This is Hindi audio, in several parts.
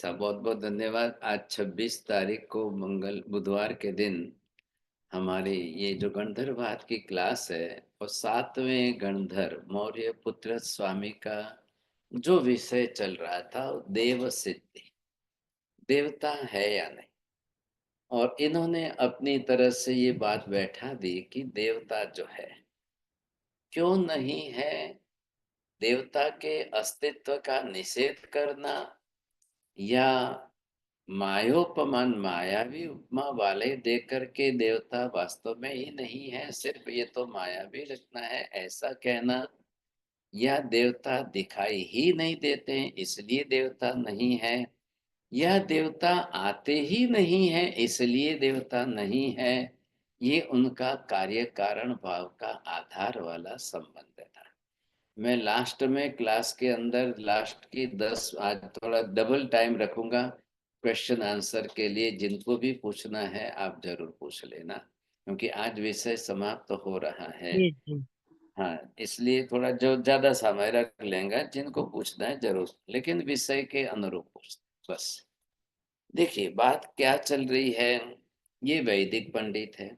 ऐसा बहुत बहुत धन्यवाद। आज 26 तारीख को बुधवार के दिन हमारी ये जो गणधर्वाद की क्लास है और 7वें गणधर मौर्य पुत्र स्वामी का जो विषय चल रहा था वो देव सिद्धि, देवता है या नहीं। और इन्होंने अपनी तरह से ये बात बैठा दी कि देवता जो है क्यों नहीं है। देवता के अस्तित्व का निषेध करना या मायोपमान मायावी उपमा वाले देख करके देवता वास्तव में ही नहीं है, सिर्फ ये तो मायावी रचना है ऐसा कहना, या देवता दिखाई ही नहीं देते हैं इसलिए देवता नहीं है, या देवता आते ही नहीं है इसलिए देवता नहीं है। ये उनका कार्य कारण भाव का आधार वाला संबंध था। मैं लास्ट में क्लास के अंदर लास्ट की 10 आज थोड़ा डबल टाइम रखूंगा क्वेश्चन आंसर के लिए। जिनको भी पूछना है आप जरूर पूछ लेना, क्योंकि आज विषय समाप्त तो हो रहा है। जी जी। हाँ, इसलिए थोड़ा जो ज्यादा समय रख लेंगे, जिनको पूछना है जरूर, लेकिन विषय के अनुरूप पूछ बस। देखिए बात क्या चल रही है। ये वैदिक पंडित है।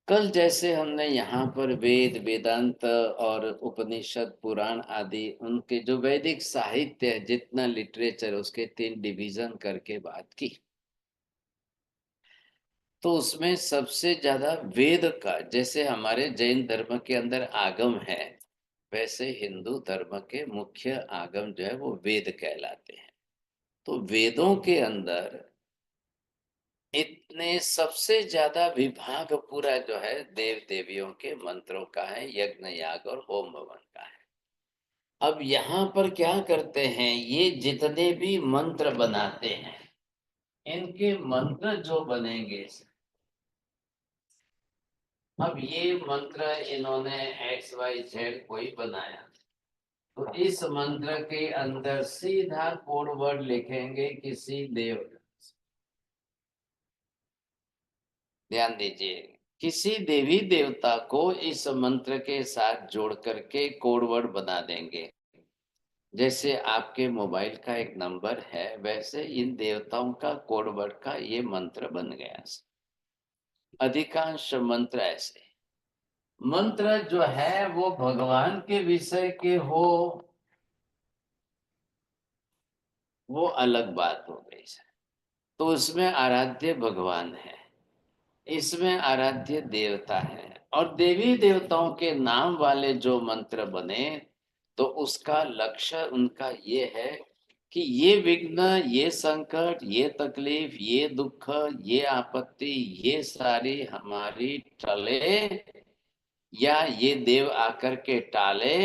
कल जैसे हमने यहाँ पर वेद वेदांत और उपनिषद पुराण आदि उनके जो वैदिक साहित्य है जितना लिटरेचर उसके 3 डिवीजन करके बात की, तो उसमें सबसे ज्यादा वेद का, जैसे हमारे जैन धर्म के अंदर आगम है वैसे हिंदू धर्म के मुख्य आगम जो है वो वेद कहलाते हैं। तो वेदों के अंदर इतने सबसे ज्यादा विभाग पूरा जो है देव देवियों के मंत्रों का है, यज्ञ याग और होम हवन का है। अब यहाँ पर क्या करते हैं, ये जितने भी मंत्र बनाते हैं इनके मंत्र जो बनेंगे, अब ये मंत्र इन्होंने एक्स वाई जेड कोई बनाया, तो इस मंत्र के अंदर सीधा कोड वर्ड लिखेंगे किसी देव। ध्यान दीजिए, किसी देवी देवता को इस मंत्र के साथ जोड़ करके कोड वर्ड बना देंगे। जैसे आपके मोबाइल का एक नंबर है वैसे इन देवताओं का कोड वर्ड का ये मंत्र बन गया। अधिकांश मंत्र ऐसे मंत्र जो है वो भगवान के विषय के हो वो अलग बात हो गई। तो उसमें आराध्य भगवान है, इसमें आराध्य देवता है, और देवी देवताओं के नाम वाले जो मंत्र बने तो उसका लक्ष्य उनका ये है कि ये विघ्न, ये संकट, ये तकलीफ, ये दुख, ये आपत्ति, ये सारी हमारी टले, या ये देव आकर के टाले,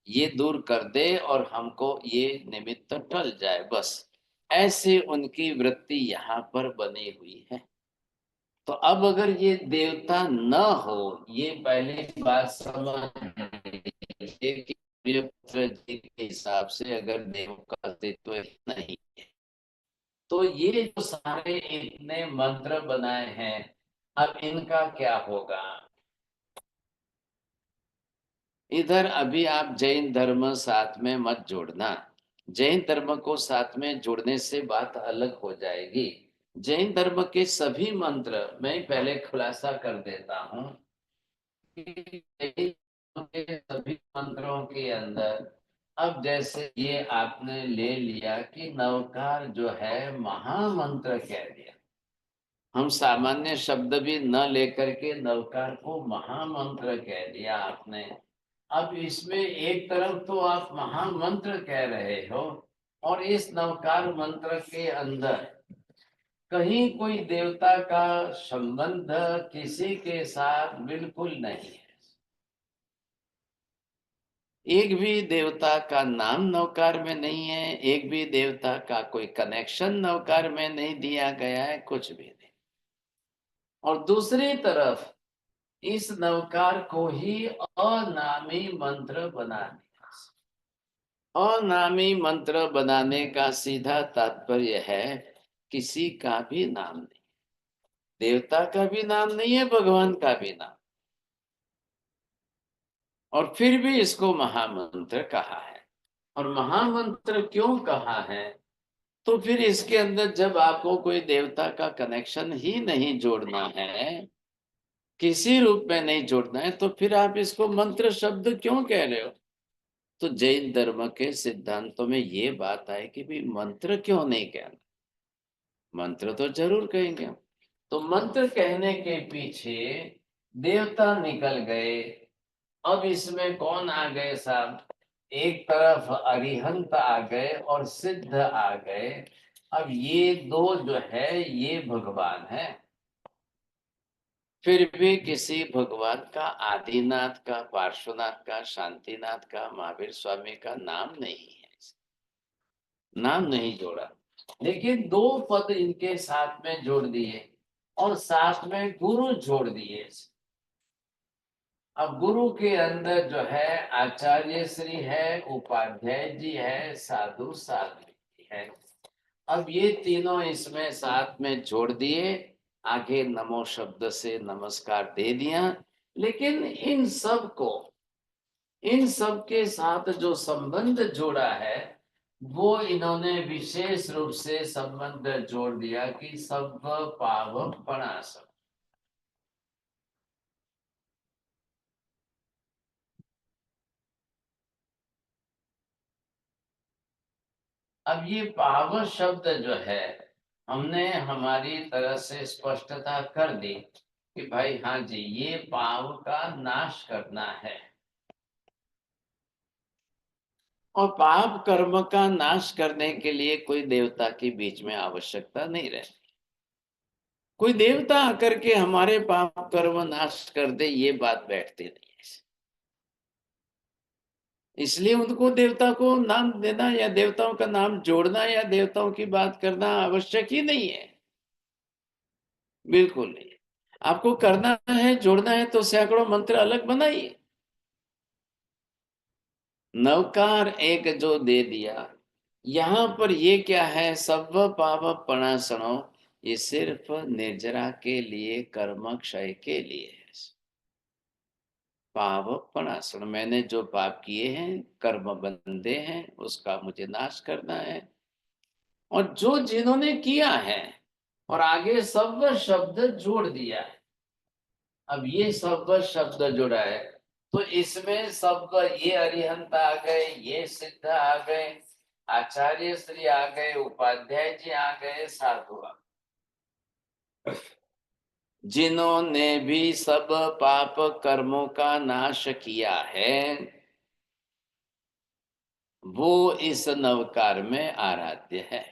ये दूर कर दे और हमको ये निमित्त टल जाए, बस ऐसे उनकी वृत्ति यहाँ पर बनी हुई है। तो अब अगर ये देवता न हो, ये पहली बात समझ लीजिए कि सूर्यपुत्र जी के हिसाब से अगर देव का अस्तित्व नहीं है, तो ये जो सारे इतने मंत्र बनाए हैं अब इनका क्या होगा। इधर अभी आप जैन धर्म साथ में मत जोड़ना, जैन धर्म को साथ में जोड़ने से बात अलग हो जाएगी। जैन धर्म के सभी मंत्र मैं पहले खुलासा कर देता हूं कि जैन धर्म के सभी मंत्रों के अंदर, अब जैसे ये आपने ले लिया कि नवकार जो है महामंत्र कह दिया, हम सामान्य शब्द भी न लेकर के नवकार को महामंत्र कह दिया आपने। अब इसमें एक तरफ तो आप महामंत्र कह रहे हो और इस नवकार मंत्र के अंदर कहीं कोई देवता का संबंध किसी के साथ बिल्कुल नहीं है। एक भी देवता का नाम नवकार में नहीं है, एक भी देवता का कोई कनेक्शन नवकार में नहीं दिया गया है, कुछ भी नहीं। और दूसरी तरफ इस नवकार को ही अनामी मंत्र बना दिया। अनामी मंत्र बनाने का सीधा तात्पर्य है किसी का भी नाम नहीं, देवता का भी नाम नहीं है, भगवान का भी नाम, और फिर भी इसको महामंत्र कहा है। और महामंत्र क्यों कहा है, तो फिर इसके अंदर जब आपको कोई देवता का कनेक्शन ही नहीं जोड़ना है, किसी रूप में नहीं जोड़ना है, तो फिर आप इसको मंत्र शब्द क्यों कह रहे हो? तो जैन धर्म के सिद्धांतों में ये बात है कि भी मंत्र क्यों नहीं कहना, मंत्र तो जरूर कहेंगे हम। तो मंत्र कहने के पीछे देवता निकल गए। अब इसमें कौन आ गए साहब? एक तरफ अरिहंत आ गए और सिद्ध आ गए। अब ये दो जो है ये भगवान है, फिर भी किसी भगवान का, आदिनाथ का, पार्श्वनाथ का, शांतिनाथ का, महावीर स्वामी का नाम नहीं है, नाम नहीं जोड़ा। लेकिन दो पद इनके साथ में जोड़ दिए और साथ में गुरु जोड़ दिए। अब गुरु के अंदर जो है आचार्य श्री है, उपाध्याय जी है, साधु साध्वी जी है। अब ये तीनों इसमें साथ में जोड़ दिए, आगे नमो शब्द से नमस्कार दे दिया। लेकिन इन सब के साथ जो संबंध जोड़ा है, वो इन्होंने विशेष रूप से संबंध जोड़ दिया कि सब पाव पणासम। अब ये पाव शब्द जो है, हमने हमारी तरह से स्पष्टता कर दी कि भाई हाँ जी, ये पाव का नाश करना है। और पाप कर्म का नाश करने के लिए कोई देवता के बीच में आवश्यकता नहीं रहती। कोई देवता आकर के हमारे पाप कर्म नाश कर दे, ये बात बैठती नहीं है। इसलिए उनको देवता को नाम देना या देवताओं का नाम जोड़ना या देवताओं की बात करना आवश्यक ही नहीं है, बिल्कुल नहीं। आपको करना है, जोड़ना है, तो सैकड़ों मंत्र अलग बनाइए। नवकार एक जो दे दिया, यहाँ पर ये क्या है, सब पाप प्रणाशनो, ये सिर्फ निर्जरा के लिए, कर्म क्षय के लिए है। पाप प्रणाशन, मैंने जो पाप किए हैं, कर्म बंधे हैं, उसका मुझे नाश करना है। और जो जिन्होंने किया है, और आगे सब शब्द जोड़ दिया है। अब ये सब शब्द जुड़ा है, तो इसमें सब, ये अरिहंत आ गए, ये सिद्ध आ गए, आचार्य श्री आ गए, उपाध्याय जी आ गए, साधु आ गए, जिन्होंने भी सब पाप कर्मों का नाश किया है, वो इस नवकार में आराध्य है।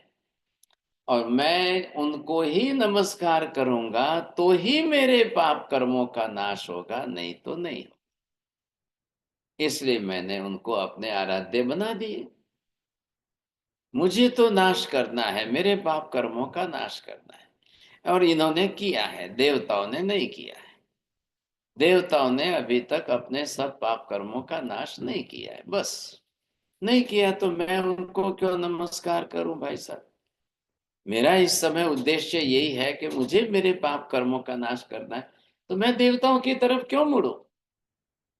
और मैं उनको ही नमस्कार करूंगा तो ही मेरे पाप कर्मों का नाश होगा, नहीं तो नहीं। इसलिए मैंने उनको अपने आराध्य बना दिए। मुझे तो नाश करना है, मेरे पाप कर्मों का नाश करना है। और इन्होंने किया है, देवताओं ने नहीं किया है। देवताओं ने अभी तक अपने सब पाप कर्मों का नाश नहीं किया है, बस नहीं किया, तो मैं उनको क्यों नमस्कार करूं भाई साहब? मेरा इस समय उद्देश्य यही है कि मुझे मेरे पाप कर्मों का नाश करना है, तो मैं देवताओं की तरफ क्यों मुड़ूं?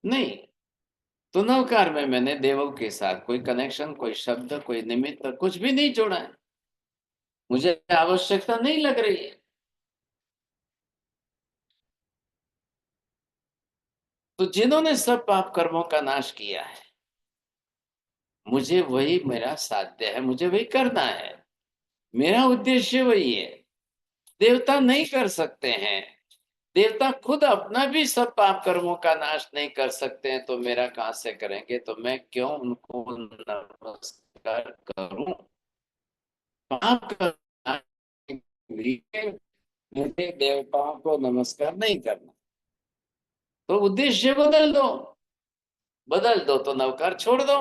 नहीं। तो नवकार में मैंने देवों के साथ कोई कनेक्शन, कोई शब्द, कोई निमित्त, कुछ भी नहीं जोड़ा है। मुझे आवश्यकता नहीं लग रही है। तो जिन्होंने सब पाप कर्मों का नाश किया है, मुझे वही मेरा साध्य है, मुझे वही करना है। मेरा उद्देश्य वही है। देवता नहीं कर सकते हैं। देवता खुद अपना भी सब पाप कर्मों का नाश नहीं कर सकते हैं, तो मेरा कहां से करेंगे? तो मैं क्यों उनको नमस्कार करूं? पाप करना, मुझे देवताओं को नमस्कार नहीं करना। तो उद्देश्य बदल दो, बदल दो तो नवकार छोड़ दो।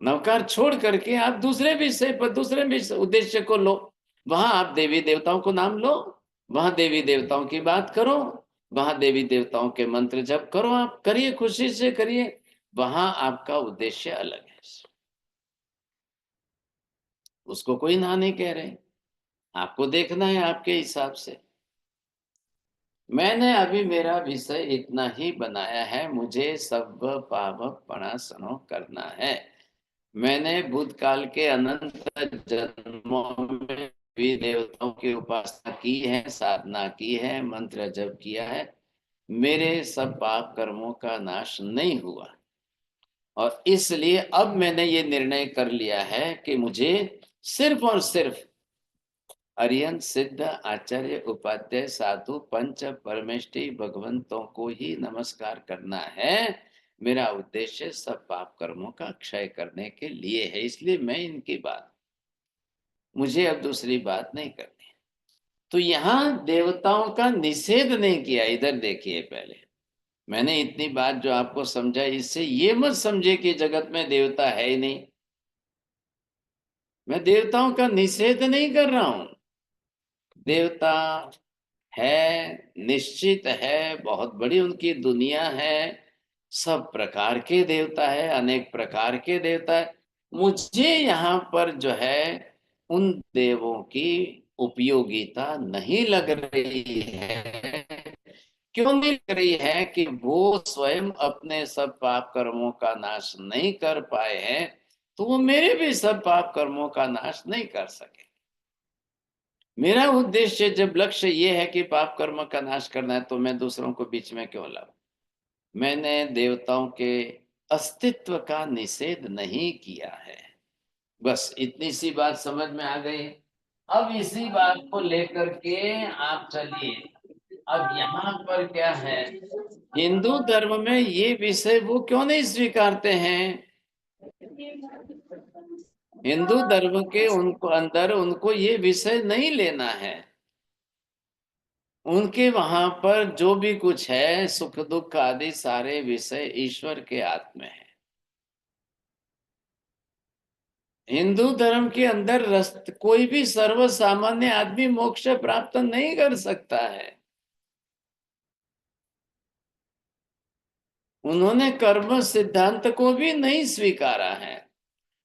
नवकार छोड़ करके आप दूसरे विषय पर, दूसरे उद्देश्य को लो। वहां आप देवी देवताओं को नाम लो, वहां देवी देवताओं की बात करो, वहां देवी देवताओं के मंत्र जप करो, आप करिए, खुशी से करिए। वहां आपका उद्देश्य अलग है, उसको कोई ना नहीं कह रहे। आपको देखना है आपके हिसाब से। मैंने अभी मेरा विषय इतना ही बनाया है, मुझे सब पाप प्रणाशनो करना है। मैंने भूतकाल के अनंत जन्मों में भी देवताओं की उपासना की है, साधना की है, मंत्र जप किया है, मेरे सब पाप कर्मों का नाश नहीं हुआ। और इसलिए अब मैंने ये निर्णय कर लिया है कि मुझे सिर्फ और सिर्फ अरियन, सिद्ध, आचार्य, उपाध्याय, साधु, पंच परमेष्टि भगवंतों को ही नमस्कार करना है। मेरा उद्देश्य सब पाप कर्मों का क्षय करने के लिए है, इसलिए मैं इनकी बात, मुझे अब दूसरी बात नहीं करनी। तो यहाँ देवताओं का निषेध नहीं किया। इधर देखिए, पहले मैंने इतनी बात जो आपको समझा, इससे ये मत समझे कि जगत में देवता है ही नहीं। मैं देवताओं का निषेध नहीं कर रहा हूं। देवता है, निश्चित है, बहुत बड़ी उनकी दुनिया है, सब प्रकार के देवता है, अनेक प्रकार के देवता है। मुझे यहाँ पर जो है उन देवों की उपयोगिता नहीं लग रही है। क्यों नहीं लग रही है? कि वो स्वयं अपने सब पाप कर्मों का नाश नहीं कर पाए हैं, तो वो मेरे भी सब पाप कर्मों का नाश नहीं कर सके। मेरा उद्देश्य, जब लक्ष्य ये है कि पाप कर्म का नाश करना है, तो मैं दूसरों को बीच में क्यों लाऊं? मैंने देवताओं के अस्तित्व का निषेध नहीं किया है। बस इतनी सी बात समझ में आ गई। अब इसी बात को लेकर के आप चलिए। अब यहाँ पर क्या है, हिंदू धर्म में ये विषय वो क्यों नहीं स्वीकारते हैं? हिंदू धर्म के उनको अंदर उनको ये विषय नहीं लेना है। उनके वहां पर जो भी कुछ है, सुख दुख आदि सारे विषय ईश्वर के हाथ में है। हिंदू धर्म के अंदर कोई भी सर्व सामान्य आदमी मोक्ष प्राप्त नहीं कर सकता है। उन्होंने कर्म सिद्धांत को भी नहीं स्वीकारा है।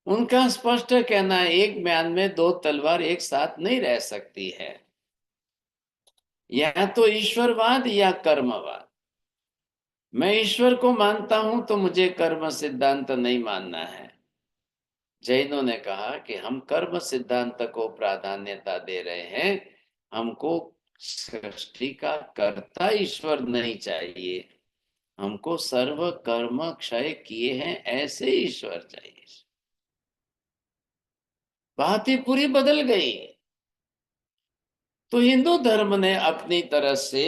उनका स्पष्ट कहना है, एक म्यान में दो तलवार एक साथ नहीं रह सकती है, या तो ईश्वरवाद या कर्मवाद। मैं ईश्वर को मानता हूं तो मुझे कर्म सिद्धांत नहीं मानना है। जैनों ने कहा कि हम कर्म सिद्धांत को प्राधान्यता दे रहे हैं, हमको सृष्टि का कर्ता ईश्वर नहीं चाहिए, हमको सर्व कर्म क्षय किए हैं ऐसे ईश्वर चाहिए। बात ही पूरी बदल गई। तो हिंदू धर्म ने अपनी तरफ से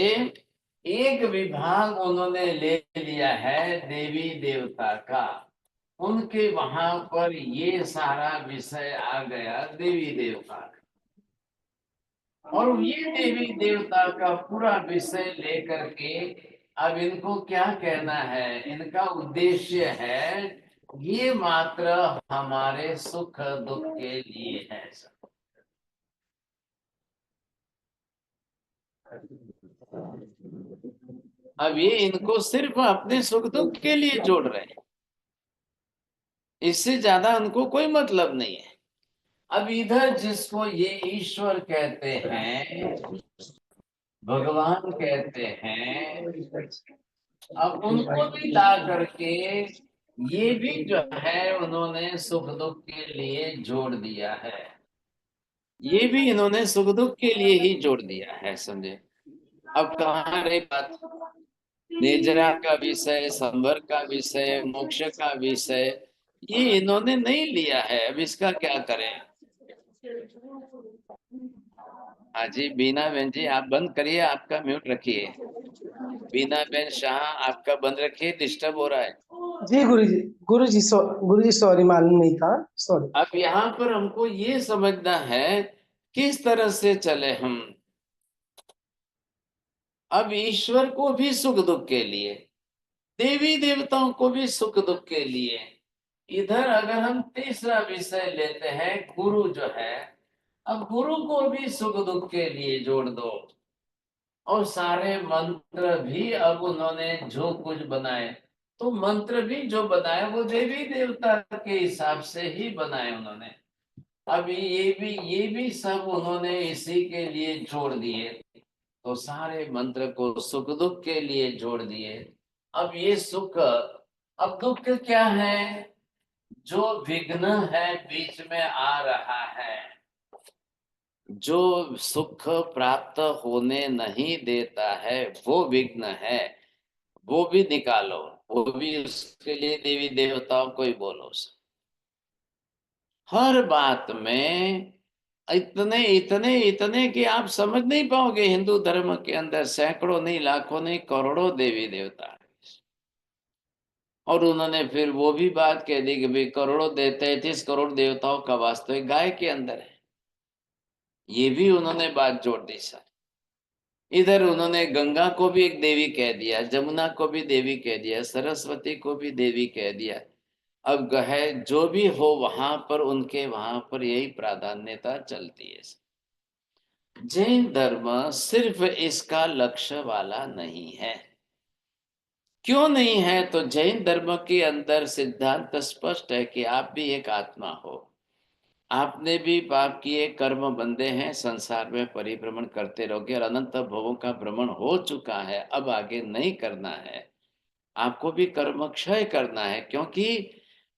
एक विभाग उन्होंने ले लिया है देवी देवता का। उनके वहां पर ये सारा विषय आ गया देवी देवता का, और ये देवी देवता का पूरा विषय लेकर के अब इनको क्या कहना है? इनका उद्देश्य है ये मात्र हमारे सुख दुख के लिए है। अब ये इनको सिर्फ अपने सुख दुख के लिए जोड़ रहे हैं, इससे ज्यादा उनको कोई मतलब नहीं है। अब इधर जिसको ये ईश्वर कहते हैं, भगवान कहते हैं, अब उनको भी ला करके ये भी जो है उन्होंने सुख दुख के लिए जोड़ दिया है। ये भी इन्होंने सुख दुख के लिए ही जोड़ दिया है, समझे? अब कहाँ रही बात? निजरा का विषय, संवर का विषय, मोक्ष का विषय, ये इन्होंने नहीं लिया है। अब इसका क्या करें? हाँ जी, बीना बहन जी आप बंद करिए, आपका म्यूट रखिए। बीना बहन शाह आपका बंद रखिए, डिस्टर्ब हो रहा है। जी गुरुजी, गुरुजी सॉरी, मालूम नहीं था, सॉरी। अब यहाँ पर हमको ये समझना है किस तरह से चले हम। अब ईश्वर को भी सुख दुख के लिए, देवी देवताओं को भी सुख दुख के लिए, इधर अगर हम तीसरा विषय लेते हैं गुरु जो है, अब गुरु को भी सुख दुख के लिए जोड़ दो। और सारे मंत्र भी अब उन्होंने जो कुछ बनाए, तो मंत्र भी जो बनाए वो देवी देवता के हिसाब से ही बनाए उन्होंने। अब ये भी सब उन्होंने इसी के लिए जोड़ दिए। तो सारे मंत्र को सुख दुख के लिए जोड़ दिए। अब ये सुख, अब दुख क्या है? जो विघ्न है बीच में आ रहा है, जो सुख प्राप्त होने नहीं देता है, वो विघ्न है, वो भी निकालो। वो भी उसके लिए देवी देवताओं को ही बोलो। हर बात में इतने इतने इतने कि आप समझ नहीं पाओगे। हिंदू धर्म के अंदर सैकड़ों नहीं, लाखों नहीं, करोड़ों देवी देवता हैं। और उन्होंने फिर वो भी बात कह दी कि भाई करोड़ों 33 करोड़ देवताओं का वास्तविक गाय के अंदर है। ये भी उन्होंने बात जोड़ दी सर। इधर उन्होंने गंगा को भी एक देवी कह दिया, जमुना को भी देवी कह दिया, सरस्वती को भी देवी कह दिया। अब है जो भी हो वहां पर उनके वहां पर यही प्राधान्यता चलती है। जैन धर्म सिर्फ इसका लक्ष्य वाला नहीं है। क्यों नहीं है? तो जैन धर्म के अंदर सिद्धांत स्पष्ट है कि आप भी एक आत्मा हो। आपने भी पाप किए, कर्म बंधे हैं, संसार में परिभ्रमण करते रहोगे और अनंत भवों का भ्रमण हो चुका है, अब आगे नहीं करना है। आपको भी कर्म क्षय करना है, क्योंकि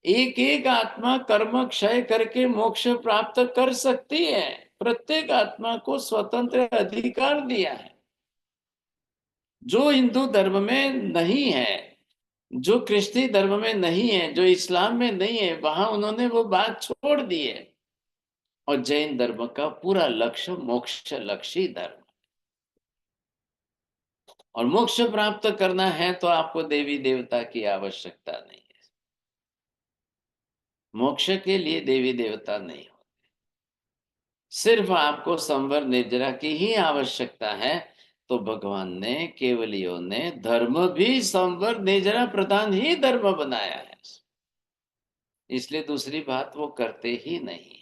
एक एक आत्मा कर्म क्षय करके मोक्ष प्राप्त कर सकती है। प्रत्येक आत्मा को स्वतंत्र अधिकार दिया है, जो हिंदू धर्म में नहीं है, जो क्रिश्ती धर्म में नहीं है, जो इस्लाम में नहीं है, वहां उन्होंने वो बात छोड़ दी है। और जैन धर्म का पूरा लक्ष्य मोक्ष लक्षी धर्म। और मोक्ष प्राप्त करना है तो आपको देवी देवता की आवश्यकता नहीं है। मोक्ष के लिए देवी देवता नहीं हो, सिर्फ आपको संवर निर्जरा की ही आवश्यकता है। तो भगवान ने, केवलियों ने धर्म भी संवर निर्जरा प्रधान ही धर्म बनाया है, इसलिए दूसरी बात वो करते ही नहीं है।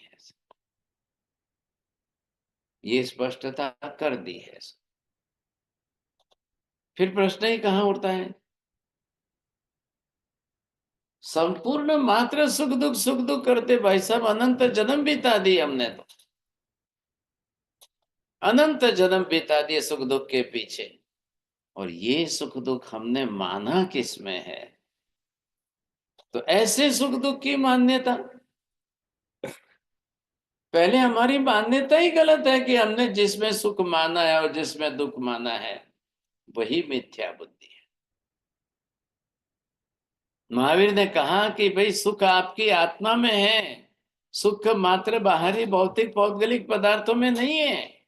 ये स्पष्टता कर दी है। फिर प्रश्न ही कहां उठता है? संपूर्ण मात्र सुख दुख करते भाई साहब अनंत जन्म बिता दिए हमने तो। अनंत जन्म बिता दिए सुख दुख के पीछे। और ये सुख दुख हमने माना किसमें है? तो ऐसे सुख दुख की मान्यता, पहले हमारी मान्यता ही गलत है कि हमने जिसमें सुख माना है और जिसमें दुख माना है वही मिथ्या बुद्धि है। महावीर ने कहा कि भाई सुख आपकी आत्मा में है, सुख मात्र बाहरी भौतिक पौद्गलिक पदार्थों में नहीं है।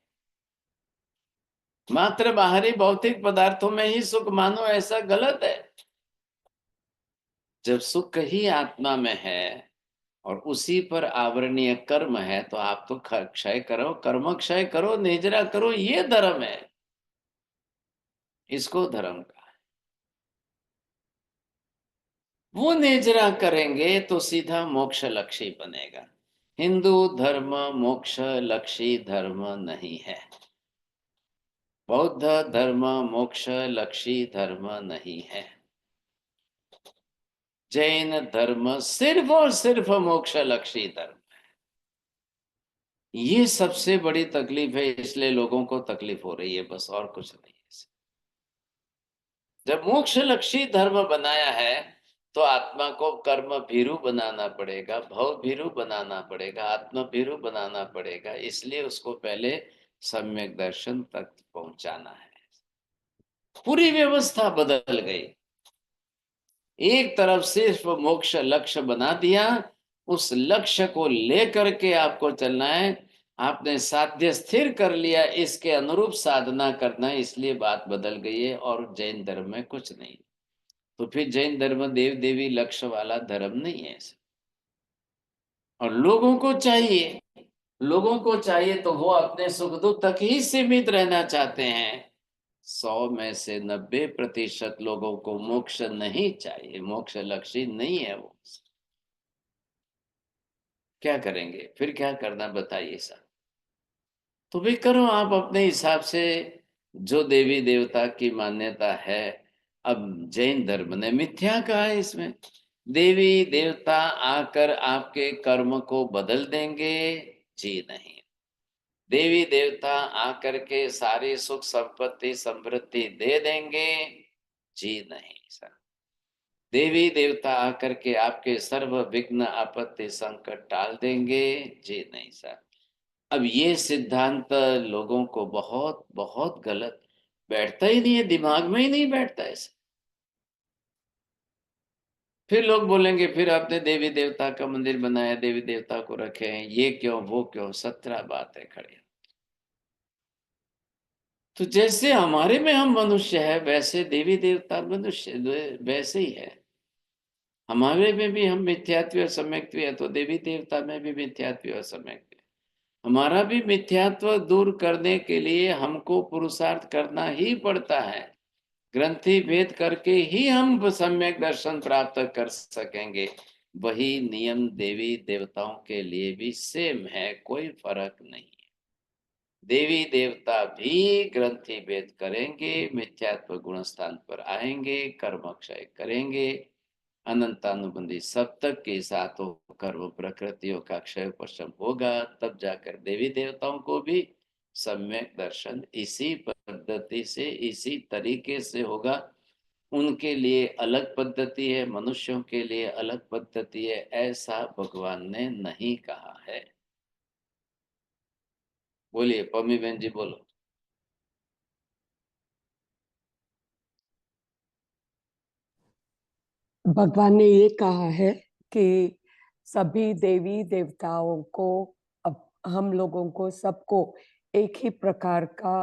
मात्र बाहरी भौतिक पदार्थों में ही सुख मानो, ऐसा गलत है। जब सुख ही आत्मा में है और उसी पर आवरणीय कर्म है, तो आप तो क्षय करो, कर्म क्षय करो, निजरा करो, ये धर्म है। इसको धर्म का, वो निजरा करेंगे तो सीधा मोक्ष लक्षी बनेगा। हिंदू धर्म मोक्ष लक्षी धर्म नहीं है। बौद्ध धर्म मोक्ष लक्षी धर्म नहीं है। जैन धर्म सिर्फ और सिर्फ मोक्ष लक्षी धर्म। ये सबसे बड़ी तकलीफ है, इसलिए लोगों को तकलीफ हो रही है, बस और कुछ नहीं है। जब मोक्ष लक्षी धर्म बनाया है तो आत्मा को कर्म भीरु बनाना पड़ेगा, भव भीरु बनाना पड़ेगा, आत्म भीरु बनाना पड़ेगा। इसलिए उसको पहले सम्यक दर्शन तक पहुंचाना है। पूरी व्यवस्था बदल गई। एक तरफ सिर्फ मोक्ष लक्ष्य बना दिया, उस लक्ष्य को लेकर के आपको चलना है। आपने साध्य स्थिर कर लिया, इसके अनुरूप साधना करना है, इसलिए बात बदल गई है। और जैन धर्म में कुछ नहीं। तो फिर जैन धर्म देव देवी लक्ष्य वाला धर्म नहीं है। और लोगों को चाहिए तो वो अपने सुख दुख तक ही सीमित रहना चाहते हैं। 100 में से 90% लोगों को मोक्ष नहीं चाहिए, मोक्ष लक्ष्य नहीं है वो। क्या करेंगे फिर? क्या करना बताइए साहब? तो भी करो आप अपने हिसाब से, जो देवी देवता की मान्यता है। अब जैन धर्म ने मिथ्या कहा है इसमें। देवी देवता आकर आपके कर्म को बदल देंगे? जी नहीं। देवी देवता आकर के सारी सुख संपत्ति समृद्धि दे देंगे? जी नहीं सर। देवी देवता आकर के आपके सर्व विघ्न आपत्ति संकट टाल देंगे। जी नहीं सर। अब ये सिद्धांत लोगों को बहुत बहुत गलत बैठता ही नहीं है, दिमाग में ही नहीं बैठता है। फिर लोग बोलेंगे फिर आपने देवी देवता का मंदिर बनाया, देवी देवता को रखे हैं, ये क्यों वो क्यों, 17 बातें खड़ी। तो जैसे हमारे में हम मनुष्य है, वैसे देवी देवता मनुष्य वैसे ही है। हमारे में भी हम मिथ्यात्व और सम्यक्त्व है, तो देवी देवता में भी मिथ्यात्व और सम्यक्त्व है। हमारा भी मिथ्यात्व दूर करने के लिए हमको पुरुषार्थ करना ही पड़ता है। ग्रंथि भेद करके ही हम सम्यक दर्शन प्राप्त कर सकेंगे। वही नियम देवी देवताओं के लिए भी सेम है, कोई फर्क नहीं। देवी देवता भी ग्रंथि भेद करेंगे, मिथ्यात्व गुण स्थान पर आएंगे, कर्म क्षय करेंगे, अनंतानुबंधी सप्तक के साथ कर्म प्रकृतियों का क्षय उपशम होगा, तब जाकर देवी देवताओं को भी सम्यक दर्शन इसी पद्धति से इसी तरीके से होगा। उनके लिए अलग पद्धति है, मनुष्यों के लिए अलग पद्धति है, ऐसा भगवान ने नहीं कहा है। बोलिए पम्मी बहन जी, बोलो। भगवान ने ये कहा है कि सभी देवी देवताओं को, अब हम लोगों को सबको एक ही प्रकार का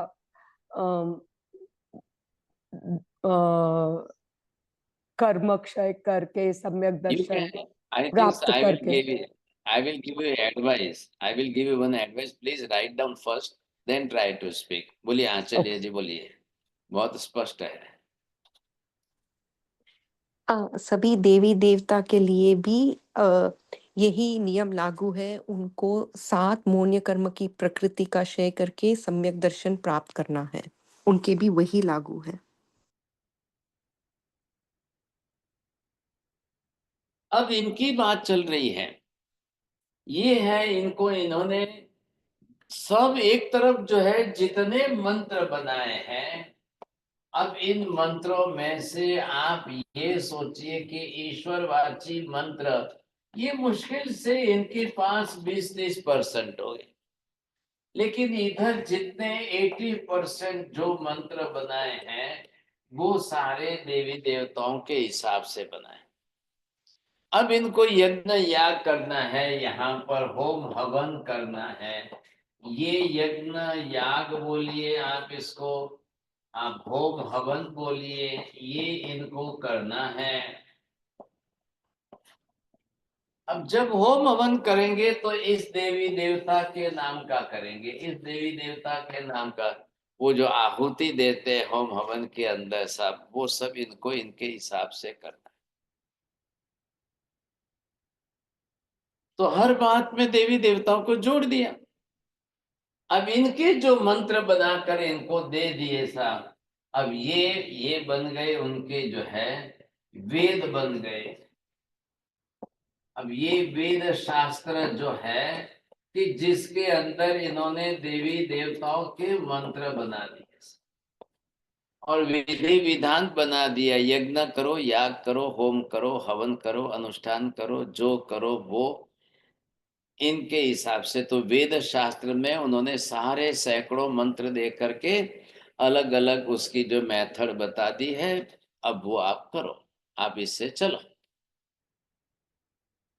कर्म क्षय करके सम्यक You Darshan can, I think प्राप्त I will करके। give you, I will give you advice. I will give you one advice. Please write down first, then try to speak. बोलिए, हाँ चलिए जी, बोलिए। बहुत स्पष्ट है। सभी देवी देवता के लिए भी यही नियम लागू है। उनको 7 मौन्य कर्म की प्रकृति का क्षय करके सम्यक दर्शन प्राप्त करना है। उनके भी वही लागू है। अब इनकी बात चल रही है, ये है इनको, इन्होंने सब एक तरफ जो है जितने मंत्र बनाए हैं, अब इन मंत्रों में से आप ये सोचिए कि ईश्वरवाची मंत्र ये मुश्किल से इनके पास 20-30% हो गए। लेकिन इधर जितने 80% जो मंत्र बनाए हैं वो सारे देवी देवताओं के हिसाब से बनाए। अब इनको यज्ञ याग करना है, यहाँ पर होम हवन करना है। ये यज्ञ याग बोलिए आप इसको, आप होम हवन बोलिए, ये इनको करना है। अब जब होम हवन करेंगे तो इस देवी देवता के नाम का करेंगे, इस देवी देवता के नाम का, वो जो आहुति देते हैं होम हवन के अंदर सब, वो सब इनको इनके हिसाब से करना है। तो हर बात में देवी देवताओं को जोड़ दिया। अब इनके जो मंत्र बनाकर इनको दे दिए साहब, अब ये बन गए उनके जो है वेद बन गए। अब ये वेद शास्त्र जो है कि जिसके अंदर इन्होंने देवी देवताओं के मंत्र बना दिए और विधि विधान बना दिया, यज्ञ करो, याग करो, होम करो, हवन करो, अनुष्ठान करो, जो करो वो इनके हिसाब से। तो वेद शास्त्र में उन्होंने सारे सैकड़ों मंत्र दे करके अलग अलग उसकी जो मेथड बता दी है। अब वो आप करो, आप इससे चलो।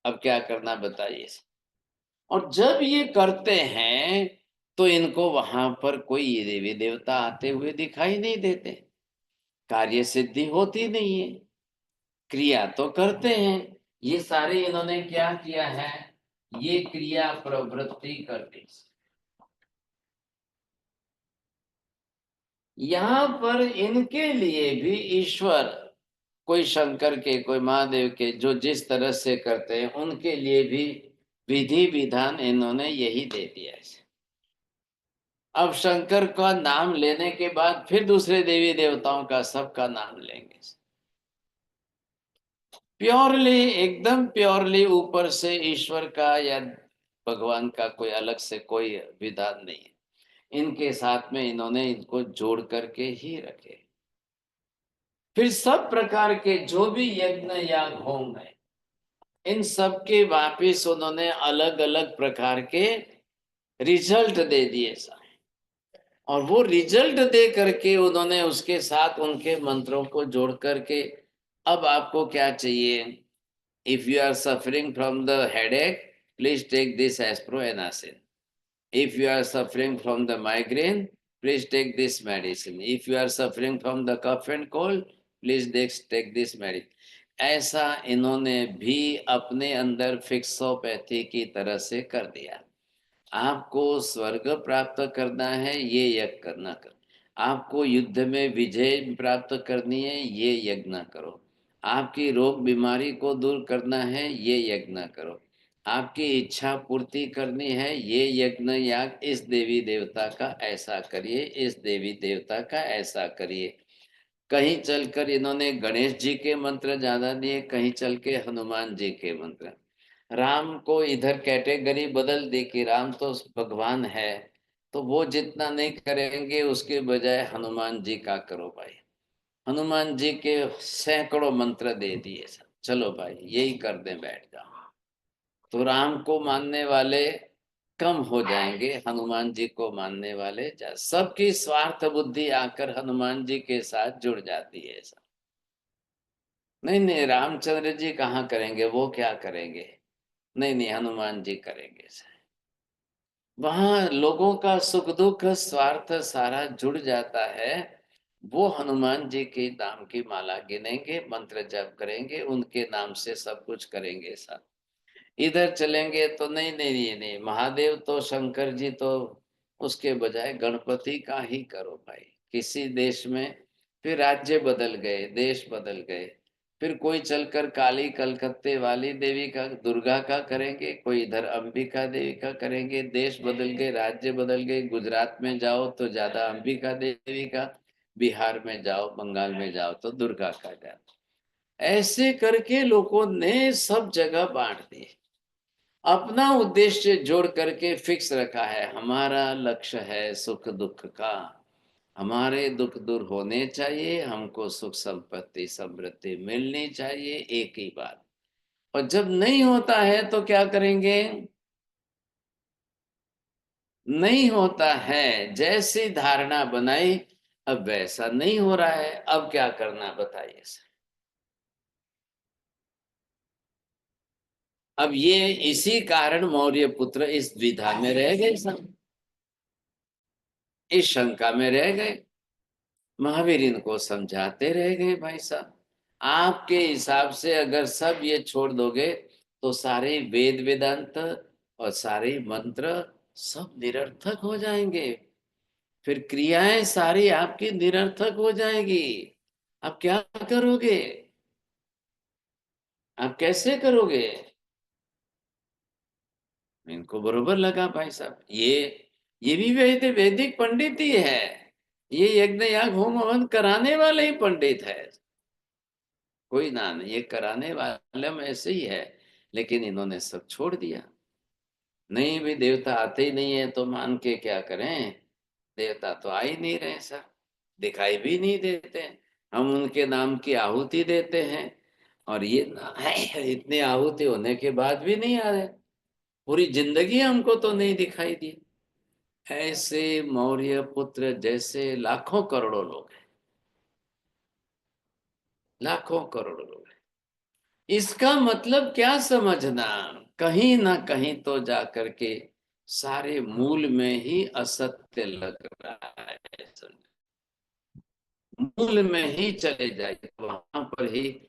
अब क्या करना बताइए। और जब ये करते हैं तो इनको वहां पर कोई देवी देवता आते हुए दिखाई नहीं देते, कार्य सिद्धि होती नहीं है, क्रिया तो करते हैं। ये सारे इन्होंने क्या किया है, ये क्रिया प्रवृत्ति कर दी। यहाँ पर इनके लिए भी ईश्वर, कोई शंकर के, कोई महादेव के, जो जिस तरह से करते हैं उनके लिए भी विधि विधान इन्होंने यही दे दिया है। अब शंकर का नाम लेने के बाद फिर दूसरे देवी देवताओं का सबका नाम लेंगे। प्योरली, एकदम प्योरली ऊपर से ईश्वर का या भगवान का कोई अलग से कोई विधान नहीं है। इनके साथ में इन्होंने इनको जोड़ करके ही रखे। फिर सब प्रकार के जो भी यज्ञ याग होम है, इन सब के वापिस उन्होंने अलग अलग प्रकार के रिजल्ट दे दिए सर। और वो रिजल्ट दे करके उन्होंने उसके साथ उनके मंत्रों को जोड़ करके, अब आपको क्या चाहिए? If you are suffering from the headache, please take this Aspro Anacin. If you are suffering from the migraine, please take this medicine. If you are suffering from the cough and cold, please take this medicine. ऐसा इन्होंने भी अपने अंदर फिक्सोपैथी की तरह से कर दिया। आपको स्वर्ग प्राप्त करना है, ये यज्ञ करना कर। आपको युद्ध में विजय प्राप्त करनी है, ये यज्ञ करो। आपकी रोग बीमारी को दूर करना है, ये यज्ञ करो। आपकी इच्छा पूर्ति करनी है, ये यज्ञ याग इस देवी देवता का ऐसा करिए, इस देवी देवता का ऐसा करिए। कहीं चलकर इन्होंने गणेश जी के मंत्र ज्यादा दिए, कहीं चल के हनुमान जी के मंत्र। राम को इधर कैटेगरी बदल दी कि राम तो भगवान है, तो वो जितना नहीं करेंगे, उसके बजाय हनुमान जी का करो भाई। हनुमान जी के सैकड़ों मंत्र दे दिए सब, चलो भाई यही कर दे, बैठ जाओ। तो राम को मानने वाले कम हो जाएंगे, हनुमान जी को मानने वाले सबकी स्वार्थ बुद्धि आकर हनुमान जी के साथ जुड़ जाती है सब। नहीं नहीं, रामचंद्र जी कहाँ करेंगे, वो क्या करेंगे? नहीं नहीं, हनुमान जी करेंगे सर। वहां लोगों का सुख दुख स्वार्थ सारा जुड़ जाता है। वो हनुमान जी के नाम की माला गिनेंगे, मंत्र जप करेंगे, उनके नाम से सब कुछ करेंगे सर। इधर चलेंगे तो नहीं नहीं नहीं नहीं, महादेव तो शंकर जी तो, उसके बजाय गणपति का ही करो भाई। किसी देश में फिर राज्य बदल गए, देश बदल गए, फिर कोई चलकर काली कलकत्ते वाली देवी का, दुर्गा का करेंगे, कोई इधर अंबिका देवी का करेंगे। देश बदल गए, राज्य बदल गए। गुजरात में जाओ तो ज्यादा अंबिका देवी का, बिहार में जाओ, बंगाल में जाओ तो दुर्गा का ज्यादा। ऐसे करके लोगों ने सब जगह बांट दिए। अपना उद्देश्य जोड़ करके फिक्स रखा है, हमारा लक्ष्य है सुख दुख का, हमारे दुख दूर होने चाहिए, हमको सुख संपत्ति समृद्धि मिलनी चाहिए, एक ही बात। और जब नहीं होता है तो क्या करेंगे? नहीं होता है, जैसी धारणा बनाई, अब वैसा नहीं हो रहा है, अब क्या करना बताइए सर। अब ये इसी कारण मौर्य पुत्र इस द्विधा में रह गए सब, इस शंका में रह गए। महावीर इनको समझाते रह गए, भाई साहब आपके हिसाब से अगर सब ये छोड़ दोगे तो सारे वेद वेदांत और सारे मंत्र सब निरर्थक हो जाएंगे, फिर क्रियाएं सारी आपकी निरर्थक हो जाएगी। आप क्या करोगे? आप कैसे करोगे? इनको बरोबर लगा भाई साहब, ये भी वैदिक पंडित ही है, ये यज्ञ याग होम हवन कराने वाले ही पंडित है, कोई ना नहीं, ये कराने वाले में ऐसे ही है। लेकिन इन्होंने सब छोड़ दिया। नहीं भी, देवता आते ही नहीं है तो मान के क्या करें? देवता तो आ ही नहीं रहे सर, दिखाई भी नहीं देते। हम उनके नाम की आहुति देते हैं, और ये इतने आहुति होने के बाद भी नहीं आ रहे। पूरी जिंदगी हमको तो नहीं दिखाई दी। ऐसे मौर्य पुत्र जैसे लाखों करोड़ों लोग हैं, लाखों करोड़ों लोग हैं। इसका मतलब क्या समझना, कहीं ना कहीं तो जा करके सारे मूल में ही असत्य लग रहा है। मूल में ही चले जाए, वहां पर ही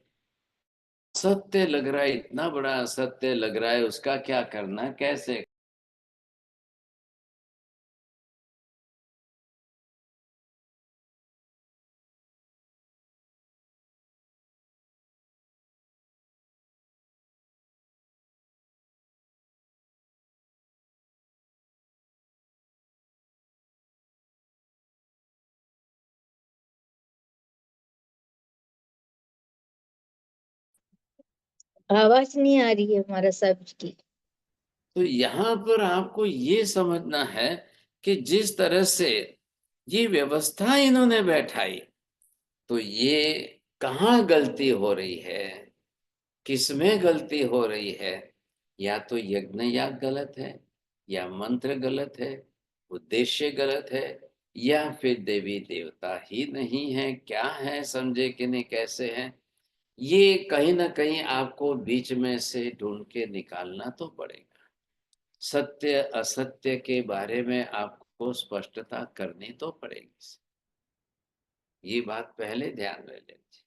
सत्य लग रहा है, इतना बड़ा असत्य लग रहा है, उसका क्या करना, कैसे? आवाज नहीं आ रही है हमारा सबकी की। तो यहाँ पर आपको ये समझना है कि जिस तरह से ये व्यवस्था इन्होंने बैठाई, तो ये कहाँ गलती हो रही है, किसमें गलती हो रही है। या तो यज्ञ याग गलत है, या मंत्र गलत है, उद्देश्य गलत है, या फिर देवी देवता ही नहीं है, क्या है समझे कि नहीं, कैसे है। ये कहीं ना कहीं आपको बीच में से ढूंढ के निकालना तो पड़ेगा। सत्य असत्य के बारे में आपको स्पष्टता करनी तो पड़ेगी। ये बात पहले ध्यान में लेनी,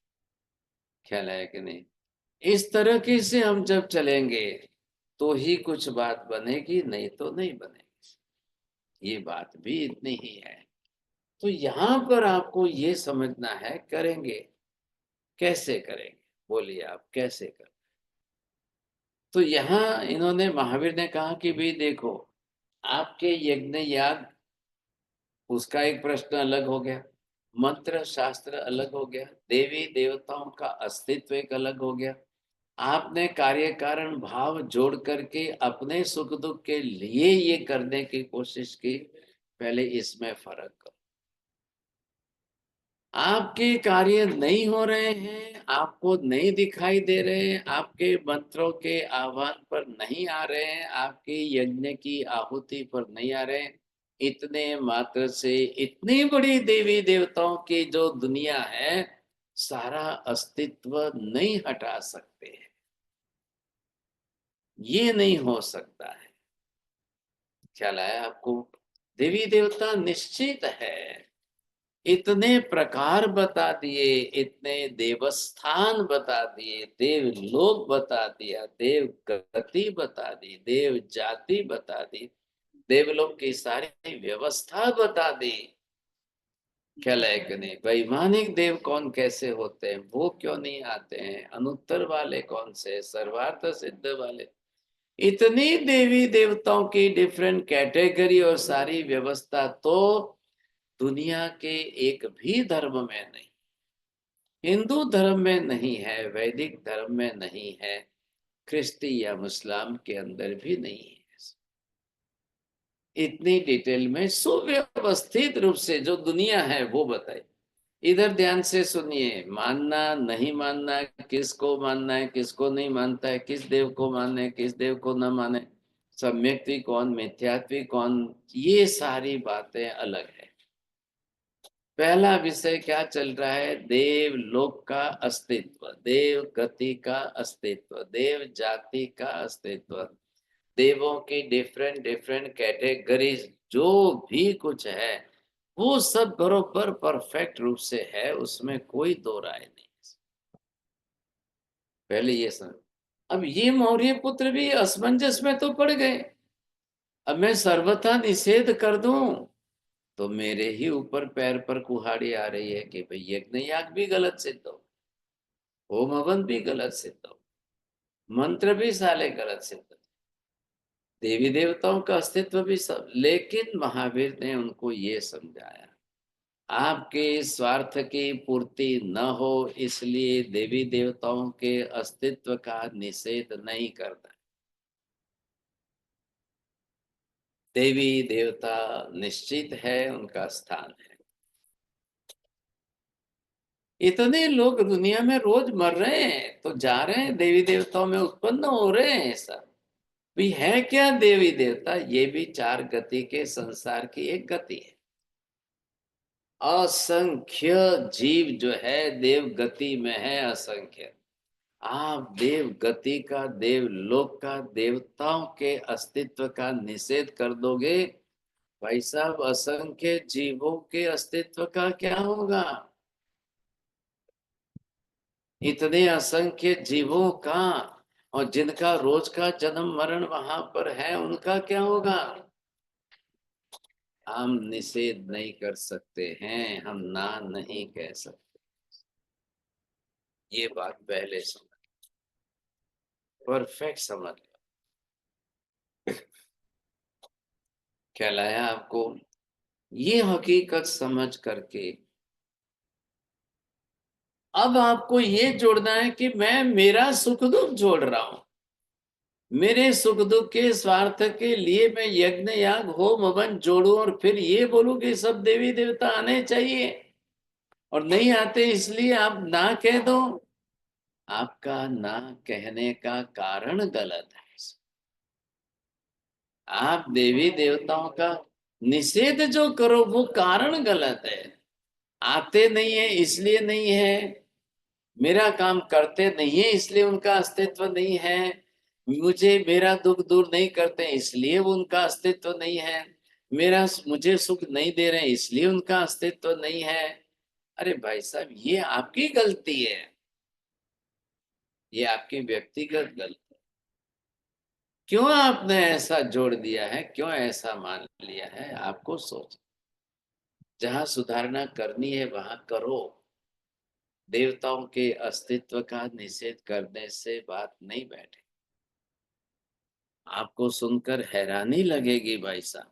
ख्याल है कि नहीं। इस तरह के से हम जब चलेंगे तो ही कुछ बात बनेगी, नहीं तो नहीं बनेगी। ये बात भी इतनी ही है। तो यहाँ पर आपको ये समझना है, करेंगे कैसे करेंगे, बोलिए आप कैसे करें। तो यहाँ इन्होंने, महावीर ने कहा कि भाई देखो, आपके यज्ञ याग उसका एक प्रश्न अलग हो गया, मंत्र शास्त्र अलग हो गया, देवी देवताओं का अस्तित्व एक अलग हो गया। आपने कार्य कारण भाव जोड़ करके अपने सुख दुख के लिए ये करने की कोशिश की, पहले इसमें फर्क करो। आपके कार्य नहीं हो रहे हैं, आपको नहीं दिखाई दे रहे हैं, आपके मंत्रों के आह्वान पर नहीं आ रहे हैं, आपके यज्ञ की आहुति पर नहीं आ रहे हैं, इतने मात्र से इतनी बड़ी देवी देवताओं की जो दुनिया है, सारा अस्तित्व नहीं हटा सकते हैं। ये नहीं हो सकता है। ख्याल आया आपको। देवी देवता निश्चित है, इतने प्रकार बता दिए, इतने देवस्थान बता दिए, देव लोक बता दिया, देव गति बता दी, देव जाति बता दी, देवलोक की सारी व्यवस्था बता दी। ख्याल है कि नहीं। वैमानिक देव कौन कैसे होते हैं, वो क्यों नहीं आते हैं, अनुत्तर वाले कौन से, सर्वार्थ सिद्ध वाले, इतनी देवी देवताओं की डिफरेंट कैटेगरी और सारी व्यवस्था तो दुनिया के एक भी धर्म में नहीं, हिंदू धर्म में नहीं है, वैदिक धर्म में नहीं है, ख्रिस्ती या मुस्लिम के अंदर भी नहीं है। इतनी डिटेल में सुव्यवस्थित रूप से जो दुनिया है वो बताई। इधर ध्यान से सुनिए, मानना नहीं मानना, किसको मानना है किसको नहीं मानता है, किस देव को माने किस देव को न माने, सम्यक्त्वी कौन मिथ्यात्वी कौन, ये सारी बातें अलग है। पहला विषय क्या चल रहा है, देव लोक का अस्तित्व, देव गति का अस्तित्व, देव जाति का अस्तित्व, देवों की डिफरेंट डिफरेंट कैटेगरीज, जो भी कुछ है वो सब बरोबर परफेक्ट रूप से है, उसमें कोई दो राय नहीं। पहले ये समझ। अब ये मौर्य पुत्र भी असमंजस में तो पड़ गए। अब मैं सर्वथा निषेध कर दूं तो मेरे ही ऊपर पैर पर कुहाड़ी आ रही है कि भाई यज्ञ याग भी गलत सिद्ध हो, होम हवन भी गलत सिद्ध हो, मंत्र भी साले गलत सिद्ध हो, देवी देवताओं का अस्तित्व भी सब। लेकिन महावीर ने उनको ये समझाया, आपके स्वार्थ की पूर्ति न हो इसलिए देवी देवताओं के अस्तित्व का निषेध नहीं करता। देवी देवता निश्चित है, उनका स्थान है। इतने लोग दुनिया में रोज मर रहे हैं तो जा रहे हैं देवी देवताओं में उत्पन्न हो रहे हैं सब भी है। क्या देवी देवता, ये भी चार गति के संसार की एक गति है। असंख्य जीव जो है देव गति में है, असंख्य। आप देव गति का, देव लोक का, देवताओं के अस्तित्व का निषेध कर दोगे, भाई साहब असंख्य जीवों के अस्तित्व का क्या होगा। इतने असंख्य जीवों का, और जिनका रोज का जन्म मरण वहां पर है, उनका क्या होगा। हम निषेध नहीं कर सकते हैं, हम ना नहीं कह सकते। ये बात पहले समझ, परफेक्ट समझ लो। क्या लाया आपको, ये हकीकत समझ करके अब आपको ये जोड़ना है कि मैं मेरा सुख दुख जोड़ रहा हूं, मेरे सुख दुख के स्वार्थ के लिए मैं यज्ञ याग होम हवन जोड़ू और फिर ये बोलूं कि सब देवी देवता आने चाहिए। और नहीं आते इसलिए आप ना कह दो, आपका ना कहने का कारण गलत है। आप देवी देवताओं का निषेध जो करो वो कारण गलत है। आते नहीं है इसलिए नहीं है, मेरा काम करते नहीं है इसलिए उनका अस्तित्व नहीं है, मुझे मेरा दुख दूर नहीं करते इसलिए वो उनका अस्तित्व नहीं है, मुझे सुख नहीं दे रहे इसलिए उनका अस्तित्व नहीं है। अरे भाई साहब, ये आपकी गलती है, ये आपकी व्यक्तिगत गलती। क्यों आपने ऐसा जोड़ दिया है, क्यों ऐसा मान लिया है? आपको सोच, जहां सुधारना करनी है वहां करो। देवताओं के अस्तित्व का निषेध करने से बात नहीं बैठे। आपको सुनकर हैरानी लगेगी भाई साहब,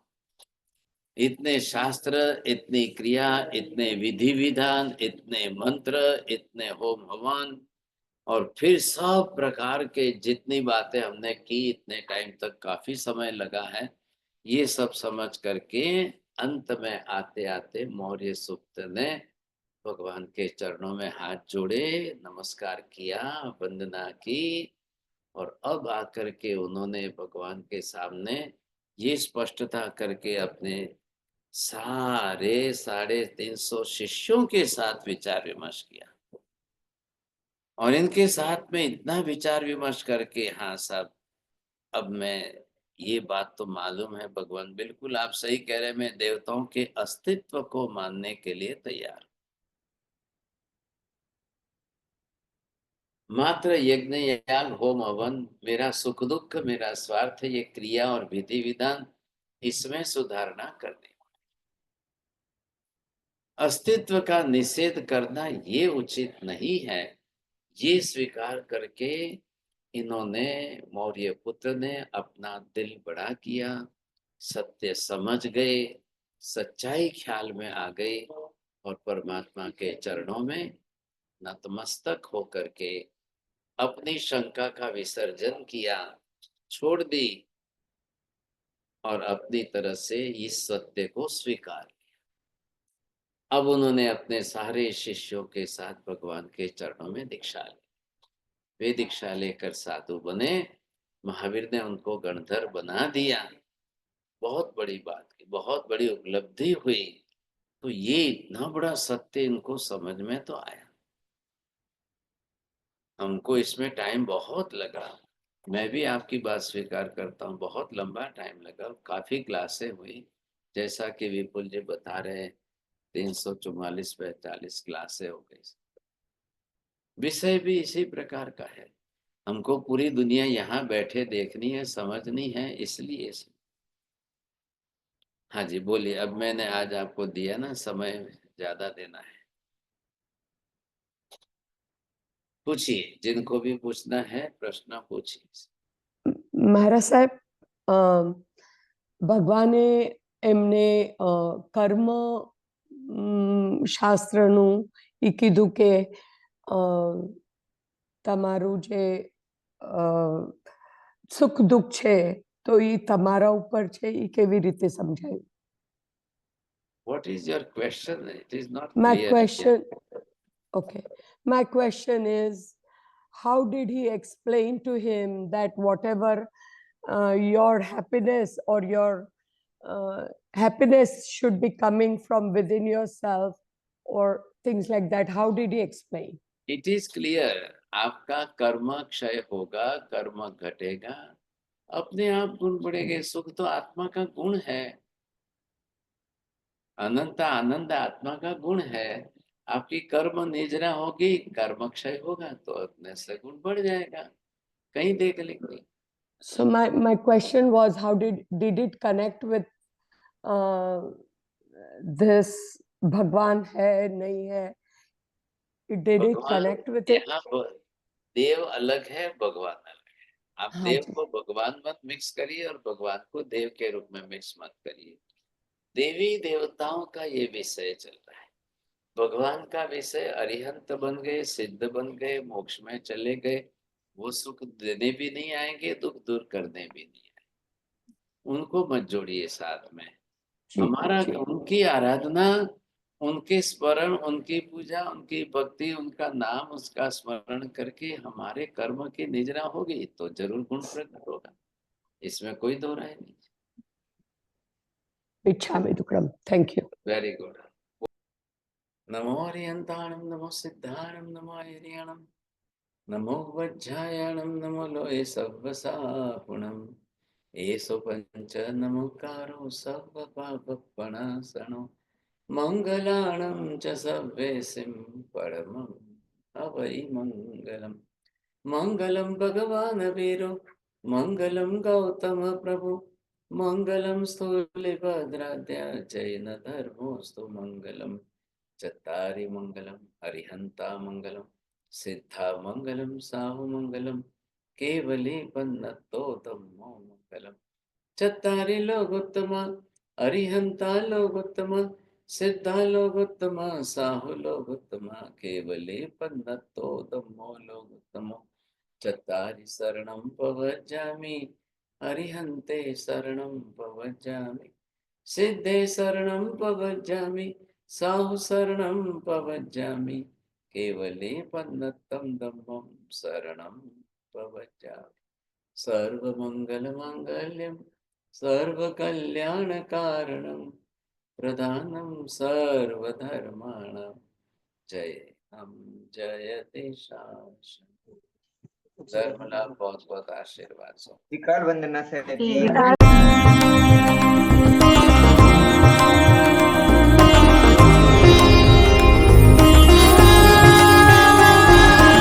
इतने शास्त्र, इतनी क्रिया, इतने विधि विधान, इतने मंत्र, इतने होम हवन, और फिर सब प्रकार के जितनी बातें हमने की, इतने टाइम तक काफी समय लगा है, ये सब समझ करके अंत में आते आते मौर्य सुक्त ने भगवान के चरणों में हाथ जोड़े, नमस्कार किया, वंदना की, और अब आकर के उन्होंने भगवान के सामने ये स्पष्टता करके अपने सारे 350 शिष्यों के साथ विचार विमर्श किया। और इनके साथ में इतना विचार विमर्श करके, हाँ साहब, अब मैं, ये बात तो मालूम है भगवान, बिल्कुल आप सही कह रहे हैं, मैं देवताओं के अस्तित्व को मानने के लिए तैयार। मात्र यज्ञ याग होम हवन, मेरा सुख दुख, मेरा स्वार्थ, ये क्रिया और विधि विधान, इसमें सुधारना करनी। अस्तित्व का निषेध करना ये उचित नहीं है। ये स्वीकार करके इन्होंने, मौर्य पुत्र ने अपना दिल बड़ा किया, सत्य समझ गए, सच्चाई ख्याल में आ गई, और परमात्मा के चरणों में नतमस्तक होकर के अपनी शंका का विसर्जन किया, छोड़ दी, और अपनी तरह से इस सत्य को स्वीकार किया। अब उन्होंने अपने सारे शिष्यों के साथ भगवान के चरणों में दीक्षा ली। वे दीक्षा लेकर साधु बने, महावीर ने उनको गणधर बना दिया। बहुत बड़ी बात की, बहुत बड़ी उपलब्धि हुई। तो ये इतना बड़ा सत्य इनको समझ में तो आया। हमको इसमें टाइम बहुत लगा, मैं भी आपकी बात स्वीकार करता हूँ, बहुत लंबा टाइम लगा, काफी क्लासें हुई, जैसा कि विपुल जी बता रहे, 344-45 क्लासें हो गई। विषय भी इसी प्रकार का है, हमको पूरी दुनिया यहाँ बैठे देखनी है, समझनी है, इसलिए से। हाँ जी बोलिए, अब मैंने आज आपको दिया ना, समय ज्यादा देना है, पूछिए, जिनको भी पूछना है प्रश्न पूछिए। महाराज साहेब, ભગવાને એમને કર્મ શાસ્ત્રનું એ કીધું કે તમારું જે સુખ દુઃખ છે તો એ તમારા ઉપર છે, એ કેવી રીતે સમજાયું? What is your question? It is not My clear. question, okay, my question is, how did he explain to him that whatever your happiness or your happiness should be coming from within yourself or things like that? How did he explain? It is clear. आपका कर्म क्षय होगा, कर्म घटेगा, अपने आप गुण बढ़ेंगे। सुख तो आत्मा का गुण है, अनंत आनंद आत्मा का गुण है। आपकी कर्म निजरा होगी, कर्म क्षय होगा, तो अपने से गुण बढ़ जाएगा, कहीं देख लेंगे। So my question was, how did it connect with this Bhagwan hai nahi hai? Did it connect with it? यहाँ देव अलग है, भगवान अलग है। आप हाँ देव जी। को भगवान मत मिक्स करिए, और भगवान को देव के रूप में मिक्स मत करिए। देवी देवताओं का ये विषय चल रहा है, भगवान का विषय अरिहंत बन गए, सिद्ध बन गए, मोक्ष में चले गए, वो सुख देने भी नहीं आएंगे, दुख दूर करने भी नहीं आएंगे, उनको मत जोड़िए साथ में। जी, हमारा जी। उनकी आराधना उनके स्मरण, उनकी पूजा, उनकी भक्ति, उनका नाम, उसका स्मरण करके हमारे कर्म की निजना होगी तो जरूर गुण प्रकट होगा, इसमें कोई दो राय नहीं। Ichhami Dukram. Thank you. Very good. नमो हरियंताणं, नमो सिद्धाणं, नमो हरियाणं, नमो वज्रायणं, नमो लोये सव्वसापुणम्, एषो पंच नमोकारो सर्वपापप्रणाशनो, मङ्गलाणं च सर्वेसिं परमं अवै मङ्गलम्। मङ्गलं भगवान् वीरो, मङ्गलं गौतम प्रभु, मङ्गलं स्थूलिभद्राद्या जैन धर्मोऽस्तु मङ्गलम्। चत्तारि मङ्गलम्, अरिहन्ता मङ्गलम्, सिद्धा मङ्गलं, साहु मङ्गलं, केवली पन्नतो धम्मो मङ्गलम्। चत्तारि लोकोत्तम, अरिहन्ता लोकोत्तम, सिद्धा लोकोत्तम, साहु लोकोत्तम, केवली पन्नतो धम्मो लोकोत्तमो। चत्तारि शरणं प्रव्रजामि, अरिहन्ते शरणं प्रव्रजामि, सिद्धे शरणं प्रव्रजामि, साहु शरणं प्रव्रजामि, केवले पन्नतं धम्मं शरणं प्रव्रजामि। सर्वमङ्गलमाङ्गल्यं सर्वकल्याणकारणं प्रधानं सर्वधर्माणां जयं जयते शाश्वतम्। धर्म लाभ, बहुत बहुत आशीर्वाद। विकाल वंदना सर जी।